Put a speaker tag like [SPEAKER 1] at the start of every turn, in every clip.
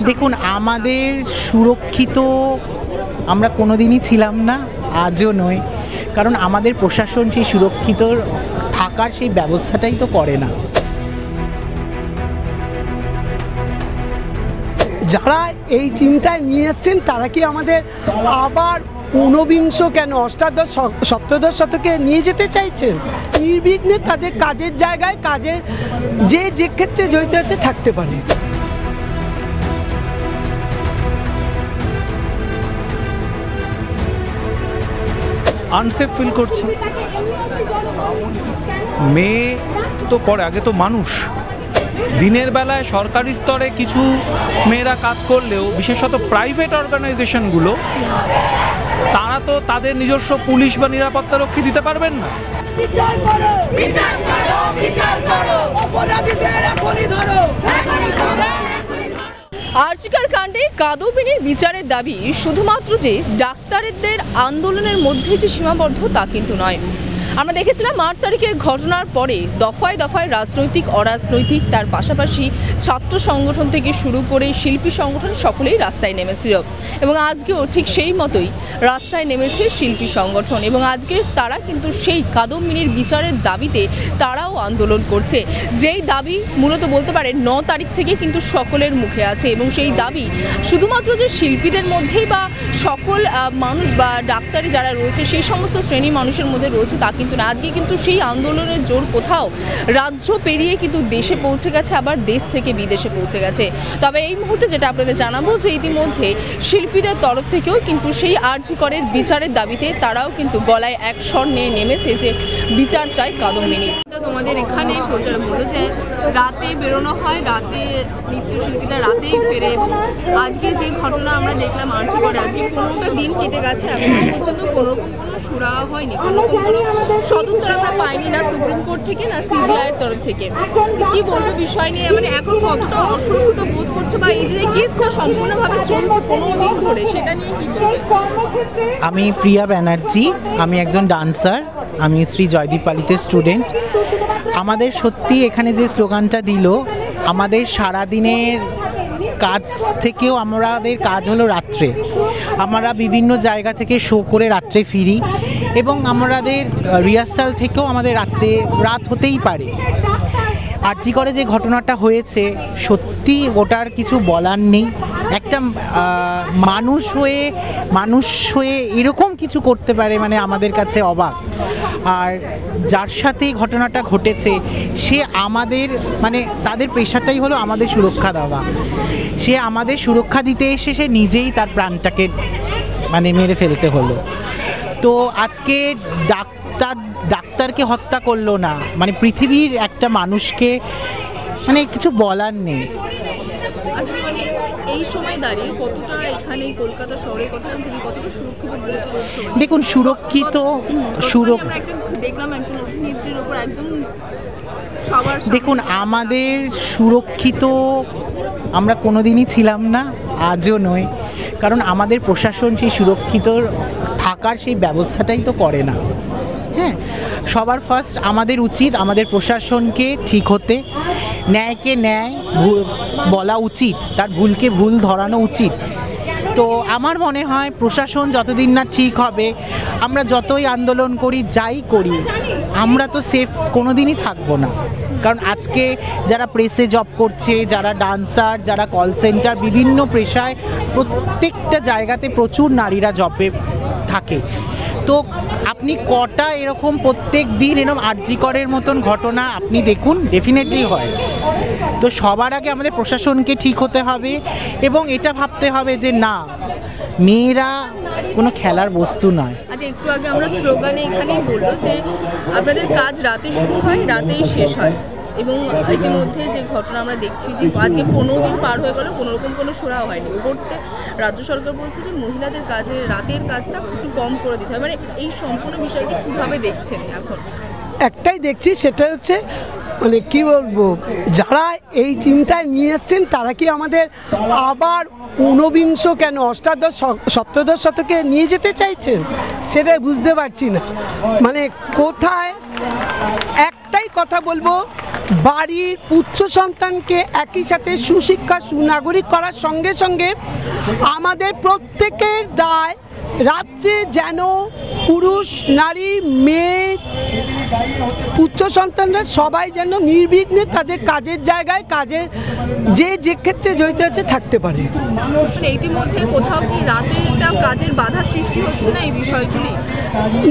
[SPEAKER 1] দেখুন, আমাদের সুরক্ষিত আমরা কোনোদিনই ছিলাম না, আজও নয়, কারণ আমাদের প্রশাসন সেই সুরক্ষিত থাকার সেই ব্যবস্থাটাই তো করে না।
[SPEAKER 2] যারা এই চিন্তায় নিয়ে এসছেন তারা কি আমাদের আবার ঊনবিংশ কেন অষ্টাদশ সপ্তদশ শতকে নিয়ে যেতে চাইছেন? নির্বিঘ্নে তাদের কাজের জায়গায় কাজের যে ক্ষেত্রে জড়িত আছে থাকতে পারে।
[SPEAKER 3] আনসেফ ফিল করছে। মেয়ে তো করে, আগে তো মানুষ। দিনের বেলায় সরকারি স্তরে কিছু মেয়েরা কাজ করলেও বিশেষত প্রাইভেট অর্গানাইজেশনগুলো তারা তো তাদের নিজস্ব পুলিশ বা নিরাপত্তারক্ষী দিতে পারবেন না।
[SPEAKER 4] আরজিকর কাণ্ডে কাদম্বিনীর বিচারের দাবি শুধুমাত্র যে ডাক্তারদের আন্দোলনের মধ্যে যে সীমাবদ্ধ তা কিন্তু নয়। আমরা দেখেছিলাম ৮ তারিখে ঘটনার পরে দফায় দফায় রাজনৈতিক অরাজনৈতিক তার পাশাপাশি ছাত্র সংগঠন থেকে শুরু করে শিল্পী সংগঠন সকলেই রাস্তায় নেমেছিল এবং আজকেও ঠিক সেই মতোই রাস্তায় নেমেছে শিল্পী সংগঠন এবং আজকে তারা কিন্তু সেই কাদম্বিনীর বিচারের দাবিতে তারাও আন্দোলন করছে। যেই দাবি মূলত বলতে পারে ৯ তারিখ থেকে কিন্তু সকলের মুখে আছে এবং সেই দাবি শুধুমাত্র যে শিল্পীদের মধ্যেই বা সকল মানুষ বা ডাক্তারি যারা রয়েছে সেই সমস্ত শ্রেণী মানুষের মধ্যে রয়েছে তা কিন্তু না। আজকে কিন্তু সেই আন্দোলনের জোর কোথাও রাজ্য পেরিয়ে কিন্তু দেশে পৌঁছে গেছে, আবার দেশ থেকে বিদেশে পৌঁছে গেছে। তবে এই মুহূর্তে যেটা আপনাদের জানাবো যে ইতিমধ্যে শিল্পীদের তরফ থেকেও কিন্তু সেই আরজিকরের বিচারের দাবিতে তারাও কিন্তু গলায় এক স্বর নিয়ে নেমেছে যে বিচার চাই কাদম্বিনী। তোমাদের এখানে প্রচার বললো যে রাতে বেরোনো হয়, রাতে নৃত্যশিল্পীরা রাতেই ফেরে এবং আজকে যে ঘটনা আমরা দেখলাম আরজিকরে, আজকে 15টা দিন কেটে গেছে, এখনো পর্যন্ত কোনোরকম কোনো সুরাহা হয়নি, কোনোরকম কোনো সদুত্তর আমরা পাইনি না সুপ্রিম কোর্ট থেকে না সিবিআইয়ের তরফ থেকে। কি বলবো বিষয় নিয়ে, মানে এখন কতটা অসুরক্ষিত বোধ করছে বা এই যে কেসটা সম্পূর্ণভাবে চলছে 15 দিন ধরে সেটা নিয়ে কি বলবে?
[SPEAKER 1] আমি প্রিয়া ব্যানার্জি, আমি একজন ডান্সার, আমি শ্রী জয়দীপ পালিতে স্টুডেন্ট। আমাদের সত্যি এখানে যে স্লোগানটা দিল, আমাদের সারাদিনের কাজ থেকেও আমাদের কাজ হলো রাত্রে। আমরা বিভিন্ন জায়গা থেকে শো করে রাত্রে ফিরি এবং আমাদের রিহার্সাল থেকেও আমাদের রাত হতেই পারে। আরজিকরে যে ঘটনাটা হয়েছে সত্যি ওটার কিছু বলার নেই। একটা মানুষ হয়ে এরকম কিছু করতে পারে মানে আমাদের কাছে অবাক। আর যার সাথে ঘটনাটা ঘটেছে সে আমাদের মানে তাদের পেশাটাই হলো আমাদের সুরক্ষা দেওয়া। সে আমাদের সুরক্ষা দিতে এসে সে নিজেই তার প্রাণটাকে মানে মেরে ফেলতে হলো। তো আজকে ডাক্তারকে হত্যা করলো না, মানে পৃথিবীর একটা মানুষকে, মানে কিছু বলার নেই।
[SPEAKER 4] আজকে মানে এই সময় দাঁড়িয়ে কতটা এখানে কলকাতা শহরে কথা যদি কতটা সুরক্ষিত বোধ করছো?
[SPEAKER 1] দেখুন, সুরক্ষিত
[SPEAKER 4] আমরা একটা দেখলাম একজন অভিনেত্রীর উপর একদম সবার।
[SPEAKER 1] দেখুন, আমাদের সুরক্ষিত আমরা কোনোদিনই ছিলাম না, আজও নয়, কারণ আমাদের প্রশাসন সেই সুরক্ষিত থাকার সেই ব্যবস্থাটাই তো করে না। হ্যাঁ, সবার ফার্স্ট আমাদের উচিত আমাদের প্রশাসনকে ঠিক হতে, ন্যায়কে ন্যায় বলা উচিত, তার ভুলকে ভুল ধরানো উচিত। তো আমার মনে হয় প্রশাসন যতদিন না ঠিক হবে, আমরা যতই আন্দোলন করি যাই করি আমরা তো সেফ কোনো দিনই থাকবো না। কারণ আজকে যারা প্রেসে জব করছে, যারা ডান্সার, যারা কল সেন্টার, বিভিন্ন পেশায় প্রত্যেকটা জায়গাতে প্রচুর নারীরা জবে থাকে। তো আপনি কটা এরকম প্রত্যেক দিন এরকম আরজিকরের মতন ঘটনা আপনি দেখুন, ডেফিনেটলি হয়। তো সবার আগে আমাদের প্রশাসনকে ঠিক হতে হবে এবং এটা ভাবতে হবে যে না, মেয়েরা কোনো খেলার বস্তু নয়।
[SPEAKER 4] আচ্ছা, একটু আগে আমরা স্লোগানে এখানেই বললো যে আপনাদের কাজ রাতে শুরু হয়, রাতেই শেষ হয় এবং ইতিমধ্যে যে ঘটনা আমরা দেখছি যে আজকে 15 দিন পার হয়ে গেল, কোনোরকম কোনো সুরাহা হয়নি। ওপরতে রাজ্য সরকার বলছে যে মহিলাদের কাজে রাতের কাজটা একটু কম করে দিতে হয়। মানে এই সম্পূর্ণ বিষয়টি কীভাবে দেখছেন এখন?
[SPEAKER 2] একটাই দেখছি, সেটা হচ্ছে মানে কি বলবো, যারা এই চিন্তায় নিয়ে এসছেন তারা কি আমাদের আবার ঊনবিংশ কেন অষ্টাদশ সপ্তদশ শতকে নিয়ে যেতে চাইছেন সেটা বুঝতে পারছি না। মানে কোথায় একটাই কথা বলবো, বাড়ির পুত্র সন্তানকে একই সাথে সুশিক্ষা সুনাগরিক করার সঙ্গে সঙ্গে আমাদের প্রত্যেকের দায় রাজ্যে যেন পুরুষ নারী মেয়ে পুত্র সন্তানরা সবাই যেন নির্বিঘ্নে তাদের কাজের জায়গায় কাজের যে ক্ষেত্রে জড়িত আছে থাকতে পারে।
[SPEAKER 4] ইতিমধ্যে কোথাও কি রাতে একটা কাজের বাধা সৃষ্টি হচ্ছে না এই বিষয়গুলি?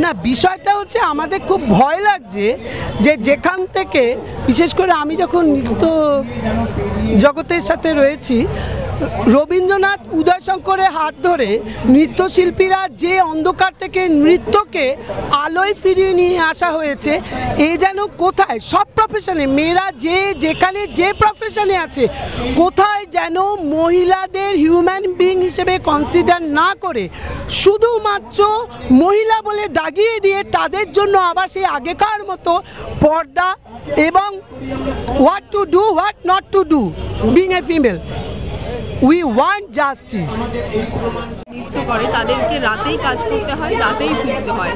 [SPEAKER 2] না, বিষয়টা হচ্ছে আমাদের খুব ভয় লাগছে যে যেখান থেকে বিশেষ করে আমি যখন নৃত্য জগতের সাথে রয়েছি, রবীন্দ্রনাথ উদয়শঙ্করের হাত ধরে নৃত্যশিল্পীরা যে অন্ধকার থেকে নৃত্যকে আলোয় ফিরিয়ে নিয়ে আসা হয়েছে, এ যেন কোথায় সব প্রফেশনে মেয়েরা যেখানে যে প্রফেশনে আছে কোথায় যেন মহিলাদের হিউম্যান বিং হিসেবে কনসিডার না করে শুধুমাত্র মহিলা বলে দাগিয়ে দিয়ে তাদের জন্য আবার সেই আগেকার মতো পর্দা এবং what to do what not to do being a female. We want justice.
[SPEAKER 4] নৃত্য করে তাদেরকে রাতেই কাজ করতে হয়, রাতেই ফিরতে হয়।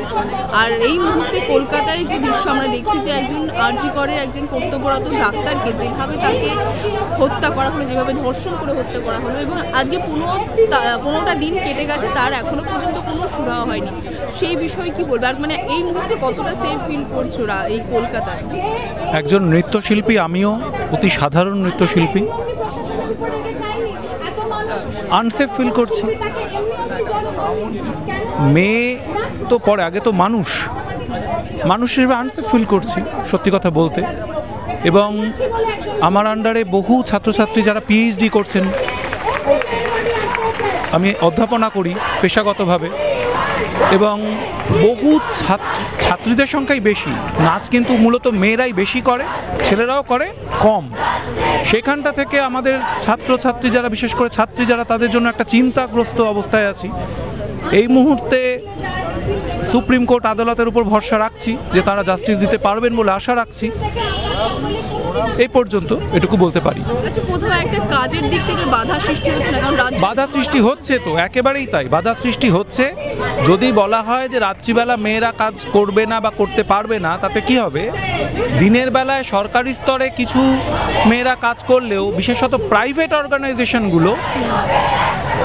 [SPEAKER 4] আর এই মুহূর্তে কলকাতায় যে দৃশ্য আমরা দেখছি যে একজন আরজি করের একজন কর্তব্যরত ডাক্তারকে যেভাবে তাকে হত্যা করা হলো, যেভাবে ধর্ষণ করে হত্যা করা হলো, এবং আজকে 15টা দিন কেটে গেছে, তার এখনো পর্যন্ত কোনো সুরাহা হয়নি। সেই বিষয়ে কি বলবে? আর মানে এই মুহূর্তে কতটা সেফ ফিল করছো এই কলকাতায়?
[SPEAKER 3] একজন নৃত্যশিল্পী, আমিও অতি সাধারণ নৃত্যশিল্পী, আনসেফ ফিল করছি। মেয়ে তো পরে, আগে তো মানুষ হিসেবে আনসেফ ফিল করছি সত্যি কথা বলতে। এবং আমার আন্ডারে বহু ছাত্রছাত্রী যারা পিএইচডি করছেন, আমি অধ্যাপনা করি পেশাগতভাবে, এবং বহু ছাত্রীদের সংখ্যাই বেশি। নাচ কিন্তু মূলত মেয়েরাই বেশি করে, ছেলেরাও করে কম। সেখানটা থেকে আমাদের ছাত্রছাত্রী যারা, বিশেষ করে ছাত্রী যারা, তাদের জন্য একটা চিন্তাগ্রস্ত অবস্থায় আছি। এই মুহূর্তে সুপ্রিম কোর্ট আদালতের উপর ভরসা রাখছি যে তারা জাস্টিস দিতে পারবেন বলে আশা রাখছি। এই পর্যন্ত এটুকু বলতে পারি।
[SPEAKER 4] আচ্ছা, কোথাও একটা কাজের দিক থেকে বাধা সৃষ্টি হচ্ছে না? কারণ
[SPEAKER 3] বাধা সৃষ্টি হচ্ছে তো, একেবারেই তাই, বাধা সৃষ্টি হচ্ছে। যদি বলা হয় যে রাত্রিবেলা মেয়েরা কাজ করবে না বা করতে পারবে না, তাতে কি হবে? দিনের বেলায় সরকারি স্তরে কিছু মেয়েরা কাজ করলেও, বিশেষত প্রাইভেট অর্গানাইজেশনগুলো,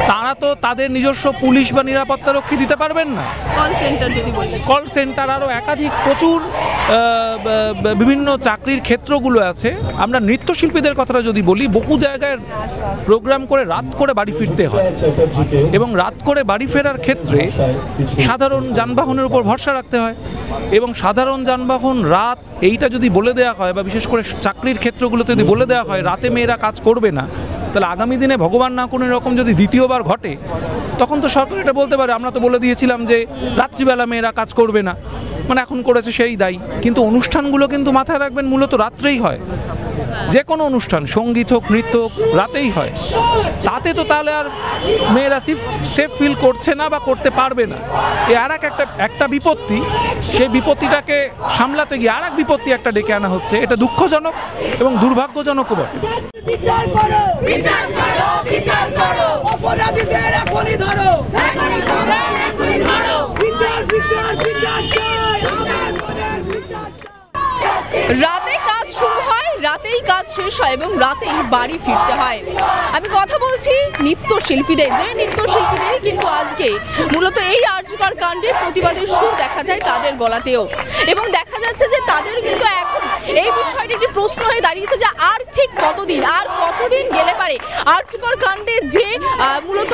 [SPEAKER 3] তারা তো তাদের নিজস্ব পুলিশ বা নিরাপত্তারক্ষী দিতে পারবেন না।
[SPEAKER 4] কল সেন্টার যদি বলি,
[SPEAKER 3] কল সেন্টার আরও একাধিক প্রচুর বিভিন্ন চাকরির ক্ষেত্রগুলো আছে। আমরা নৃত্যশিল্পীদের কথাটা যদি বলি, বহু জায়গায় প্রোগ্রাম করে রাত করে বাড়ি ফিরতে হয়, এবং রাত করে বাড়ি ফেরার ক্ষেত্রে সাধারণ যানবাহনের উপর ভরসা রাখতে হয়। এবং সাধারণ যানবাহন রাত, এইটা যদি বলে দেওয়া হয়, বা বিশেষ করে চাকরির ক্ষেত্রগুলোতে যদি বলে দেওয়া হয় রাতে মেয়েরা কাজ করবে না, তাহলে আগামী দিনে ভগবান না কোনো রকম যদি দ্বিতীয়বার ঘটে, তখন তো সরকার এটা বলতে পারে আমরা তো বলে দিয়েছিলাম যে রাত্রিবেলা মেয়েরা কাজ করবে না, মানে এখন করেছে সেই দায়ী। কিন্তু অনুষ্ঠানগুলো কিন্তু মাথায় রাখবেন মূলত রাত্রেই হয়। যে কোনো অনুষ্ঠান, সঙ্গীত হোক, নৃত্য হোক, রাতেই হয়। তাতে তো তাহলে আর মেয়েরা সেফ ফিল করছে না বা করতে পারবে না। এ আর একটা বিপত্তি, সেই বিপত্তিটাকে সামলাতে গিয়ে আর এক বিপত্তি একটা ডেকে আনা হচ্ছে। এটা দুঃখজনক এবং দুর্ভাগ্যজনকও বটে।
[SPEAKER 5] বিচার করো, বিচার করো, বিচার করো, অপরাধীদের এখনই ধরো, এখনই ধরো, এখনই ধরো, বিচার বিচার বিচার চাই, আমার মনের বিচার চাই।
[SPEAKER 4] রাতে কাজ শুরু হয়, রাতেই কাজ শেষ হয়, এবং রাতেই বাড়ি ফিরতে হয়। আমি কথা বলছি নৃত্যশিল্পীদের, যে নৃত্যশিল্পীদের কিন্তু আজকে মূলত এই আরজিকর কাণ্ডের প্রতিবাদের সুর দেখা যায় তাদের গলাতেও, এবং দেখা যাচ্ছে যে তাদের কিন্তু এখন এই বিষয়টি একটি প্রশ্ন হয়ে দাঁড়িয়েছে যে আর ঠিক কতদিন গেলে পারে আরজিকর কাণ্ডে যে মূলত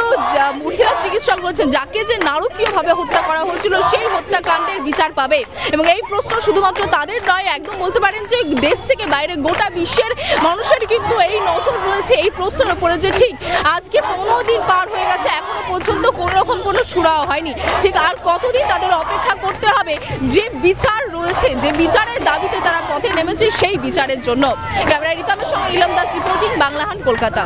[SPEAKER 4] মহিলা চিকিৎসক রয়েছেন, যাকে যে নারকীয়ভাবে হত্যা করা হয়েছিল, সেই হত্যাকাণ্ডের বিচার পাবে। এবং এই প্রশ্ন শুধুমাত্র তাদের নয়, একদম বলতে পারেন যে দেশ থেকে বাইরে গোটা বিশ্বের মানুষের কিন্তু এই নজর রয়েছে এই প্রশ্নের উপরে, যে ঠিক আজকে 15 দিন পার হয়ে গেছে, এখনো পর্যন্ত কোনো রকম কোনো সুরাহা হয়নি। ঠিক আর কতদিন তাদের অপেক্ষা করতে হবে যে বিচার রয়েছে, যে বিচারের দাবিতে তারা পথে নেমেছে, সেই বিচারের জন্য। ক্যামেরায় রিতমের সঙ্গে নীলম দাস রিপোর্টিং, বাংলাহান, কলকাতা।